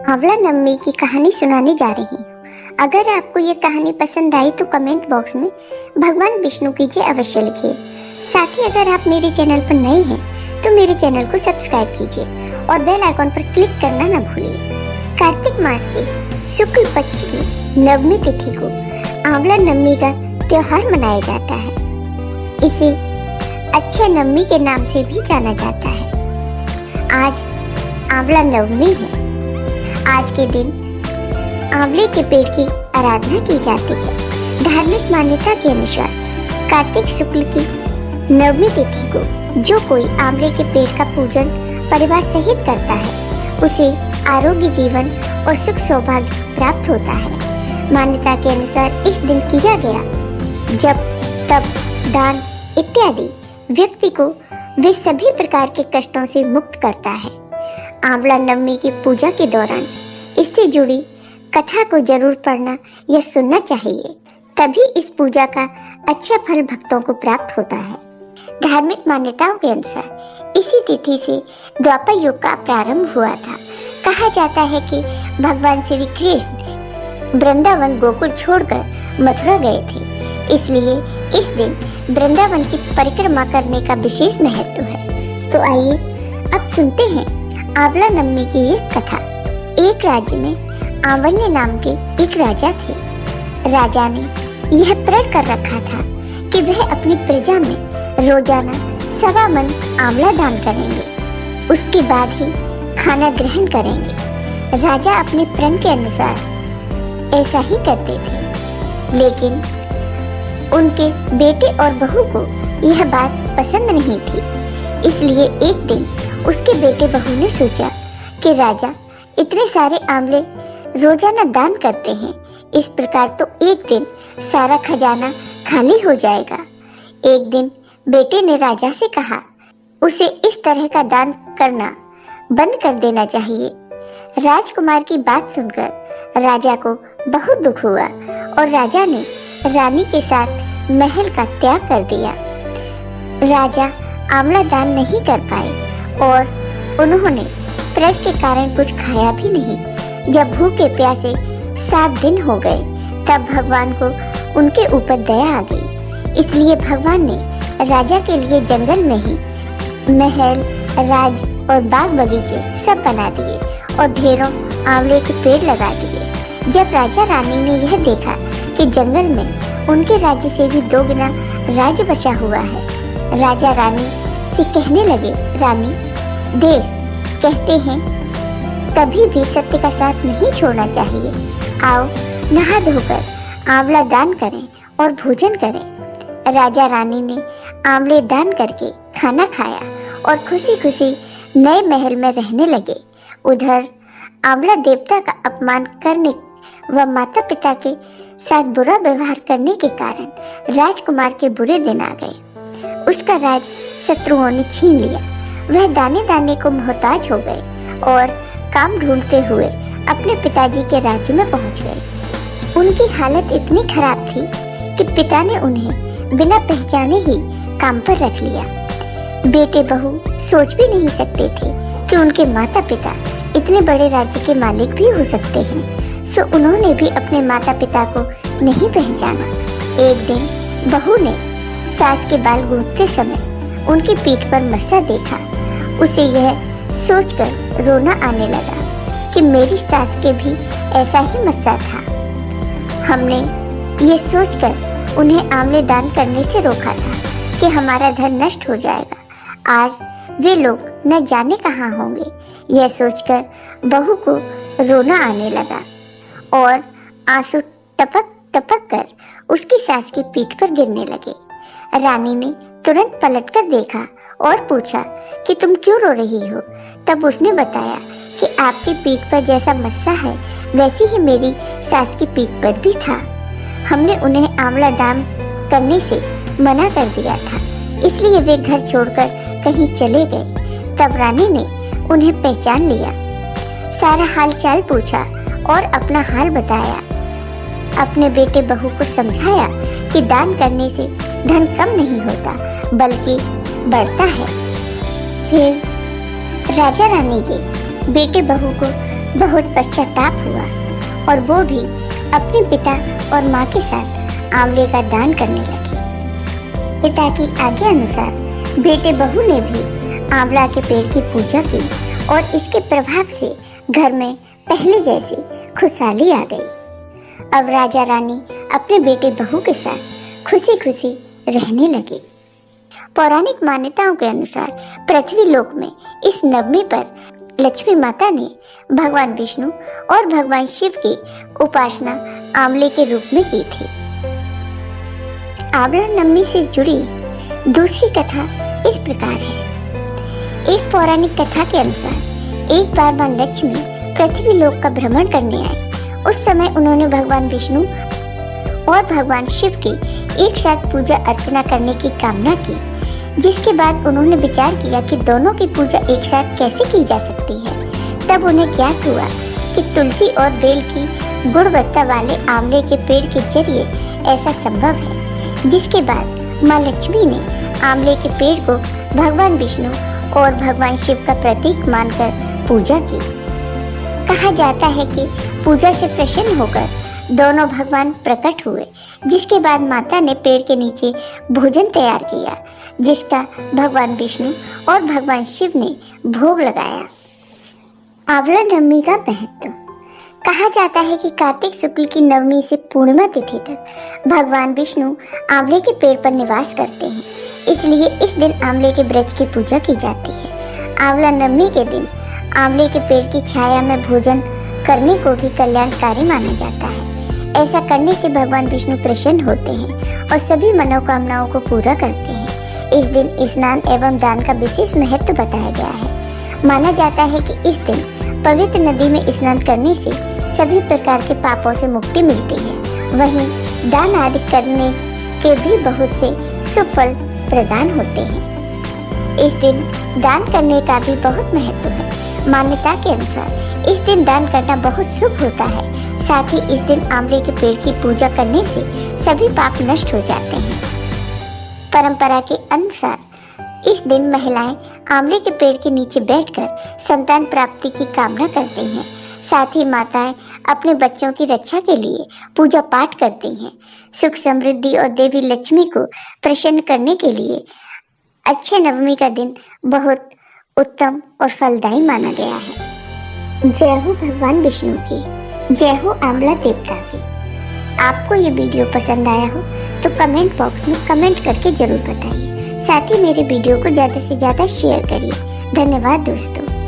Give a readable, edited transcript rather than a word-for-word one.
आंवला नम्मी की कहानी सुनाने जा रही हूँ। अगर आपको ये कहानी पसंद आई तो कमेंट बॉक्स में भगवान विष्णु की जय अवश्य लिखिए। साथ ही अगर आप मेरे चैनल पर नए हैं तो मेरे चैनल को सब्सक्राइब कीजिए और बेल आइकॉन पर क्लिक करना न भूलिए। कार्तिक मास के शुक्ल पक्ष की नवमी तिथि को आंवला नम्मी का त्योहार मनाया जाता है। इसे अक्षय नवमी के नाम से भी जाना जाता है। आज आंवला नवमी है। आज के दिन आंवले के पेड़ की आराधना की जाती है। धार्मिक मान्यता के अनुसार कार्तिक शुक्ल की नवमी तिथि को जो कोई आंवले के पेड़ का पूजन परिवार सहित करता है उसे आरोग्य जीवन और सुख सौभाग्य प्राप्त होता है। मान्यता के अनुसार इस दिन किया गया जप तप दान इत्यादि व्यक्ति को वे सभी प्रकार के कष्टों से मुक्त करता है। आंवला नवमी की पूजा के दौरान इससे जुड़ी कथा को जरूर पढ़ना या सुनना चाहिए, तभी इस पूजा का अच्छा फल भक्तों को प्राप्त होता है। धार्मिक मान्यताओं के अनुसार इसी तिथि से द्वापर युग का प्रारंभ हुआ था। कहा जाता है कि भगवान श्री कृष्ण वृंदावन गोकुल छोड़कर मथुरा गए थे, इसलिए इस दिन वृंदावन की परिक्रमा करने का विशेष महत्व है। तो आइए अब सुनते हैं आंवला नवमी की ये कथा। एक राज्य में आंवल्य नाम के एक राजा थे। राजा ने यह प्रण कर रखा था कि वह अपनी प्रजा में रोजाना 1.25 मन आंवला दान करेंगे, उसके बाद ही खाना ग्रहण करेंगे। राजा अपने प्रण के अनुसार ऐसा ही करते थे, लेकिन उनके बेटे और बहू को यह बात पसंद नहीं थी। इसलिए एक दिन उसके बेटे बहू ने सोचा कि राजा इतने सारे आंवले रोजाना दान करते हैं, इस प्रकार तो एक दिन सारा खजाना खाली हो जाएगा। एक दिन बेटे ने राजा से कहा उसे इस तरह का दान करना बंद कर देना चाहिए। राजकुमार की बात सुनकर राजा को बहुत दुख हुआ और राजा ने रानी के साथ महल का त्याग कर दिया। राजा आंवला दान नहीं कर पाए और उन्होंने प्रण के कारण कुछ खाया भी नहीं। जब भूखे प्यासे 7 दिन हो गए तब भगवान को उनके ऊपर दया आ गई। इसलिए भगवान ने राजा के लिए जंगल में ही महल, राज और बाग बगीचे सब बना दिए और ढेरों आंवले के पेड़ लगा दिए। जब राजा रानी ने यह देखा कि जंगल में उनके राज्य से भी 2 गुना राज्य बचा हुआ है, राजा रानी से कहने लगे, रानी देख, कहते हैं कभी भी सत्य का साथ नहीं छोड़ना चाहिए। आओ नहा धोकर आंवला दान करें और भोजन करें। राजा रानी ने आंवले दान करके खाना खाया और खुशी खुशी नए महल में रहने लगे। उधर आंवला देवता का अपमान करने व माता पिता के साथ बुरा व्यवहार करने के कारण राजकुमार के बुरे दिन आ गए। उसका राज शत्रुओं ने छीन लिया। वह दाने दाने को मोहताज हो गए और काम ढूंढते हुए अपने पिताजी के राज्य में पहुंच गए। उनकी हालत इतनी खराब थी कि पिता ने उन्हें बिना पहचाने ही काम पर रख लिया। बेटे बहू सोच भी नहीं सकते थे कि उनके माता पिता इतने बड़े राज्य के मालिक भी हो सकते हैं, सो उन्होंने भी अपने माता पिता को नहीं पहचाना। एक दिन बहू ने सास के बाल गूंथते समय उनकी पीठ पर मस्सा देखा। उसे यह सोचकर रोना आने लगा कि मेरी सास के भी ऐसा ही मस्सा था। हमने ये सोचकर उन्हें आंवले दान करने से रोका था कि हमारा धन नष्ट हो जाएगा। आज वे लोग न जाने कहाँ होंगे। यह सोचकर बहू को रोना आने लगा और आंसू टपक टपक कर उसकी सास की पीठ पर गिरने लगे। रानी ने तुरंत पलटकर देखा और पूछा कि तुम क्यों रो रही हो। तब उसने बताया कि आपकी पीठ पर जैसा मस्सा है वैसी ही मेरी सास की पीठ पर भी था। हमने उन्हें आंवला दान करने से मना कर दिया था, इसलिए वे घर छोड़कर कहीं चले गए। तब रानी ने उन्हें पहचान लिया, सारा हाल चाल पूछा और अपना हाल बताया। अपने बेटे बहू को समझाया कि दान करने से धन कम नहीं होता बल्कि बढ़ता है। फिर राजा रानी के बेटे बहू को बहुत पश्चाताप हुआ और वो भी अपने पिता और माँ के साथ आंवले का दान करने लगे। पिता की आज्ञा अनुसार बेटे बहू ने भी आंवला के पेड़ की पूजा की और इसके प्रभाव से घर में पहले जैसी खुशहाली आ गई। अब राजा रानी अपने बेटे बहू के साथ खुशी खुशी रहने लगे। पौराणिक मान्यताओं के अनुसार पृथ्वी लोक में इस नवमी पर लक्ष्मी माता ने भगवान विष्णु और भगवान शिव की उपासना आंवले के रूप में की थी। आंवला नवमी से जुड़ी दूसरी कथा इस प्रकार है। एक पौराणिक कथा के अनुसार एक बार मां लक्ष्मी पृथ्वी लोक का भ्रमण करने आए। उस समय उन्होंने भगवान विष्णु और भगवान शिव की एक साथ पूजा अर्चना करने की कामना की, जिसके बाद उन्होंने विचार किया कि दोनों की पूजा एक साथ कैसे की जा सकती है। तब उन्हें ज्ञात हुआ कि तुलसी और बेल की गुणवत्ता वाले आंवले के पेड़ के जरिए ऐसा संभव है। जिसके बाद मां लक्ष्मी ने आंवले के पेड़ को भगवान विष्णु और भगवान शिव का प्रतीक मानकर पूजा की। कहा जाता है कि पूजा से प्रसन्न होकर दोनों भगवान प्रकट हुए, जिसके बाद माता ने पेड़ के नीचे भोजन तैयार किया, जिसका भगवान विष्णु और भगवान शिव ने भोग लगाया। आंवला नवमी का महत्व। कहा जाता है कि कार्तिक शुक्ल की नवमी से पूर्णिमा तिथि तक भगवान विष्णु आंवले के पेड़ पर निवास करते हैं, इसलिए इस दिन आंवले के वृक्ष की पूजा की जाती है। आंवला नवमी के दिन आंवले के पेड़ की छाया में भोजन करने को भी कल्याणकारी माना जाता है। ऐसा करने से भगवान विष्णु प्रसन्न होते हैं और सभी मनोकामनाओं को पूरा करते हैं। इस दिन स्नान एवं दान का विशेष महत्व बताया गया है। माना जाता है कि इस दिन पवित्र नदी में स्नान करने से सभी प्रकार के पापों से मुक्ति मिलती है। वहीं दान आदि करने के भी बहुत से शुभ फल प्रदान होते हैं। इस दिन दान करने का भी बहुत महत्व है। मान्यता के अनुसार इस दिन दान करना बहुत शुभ होता है। साथ ही इस दिन आंवले के पेड़ की पूजा करने से सभी पाप नष्ट हो जाते हैं। परंपरा के अनुसार इस दिन महिलाएं आंवले के पेड़ के नीचे बैठकर संतान प्राप्ति की कामना करती हैं। साथ ही माताएं अपने बच्चों की रक्षा के लिए पूजा पाठ करती हैं। सुख समृद्धि और देवी लक्ष्मी को प्रसन्न करने के लिए अक्षय नवमी का दिन बहुत उत्तम और फलदायी माना गया है। जय हो भगवान विष्णु की, जय हो आंवला देवता की। आपको ये वीडियो पसंद आया हो तो कमेंट बॉक्स में कमेंट करके जरूर बताइए। साथ ही मेरे वीडियो को ज़्यादा से ज़्यादा शेयर करिए। धन्यवाद दोस्तों।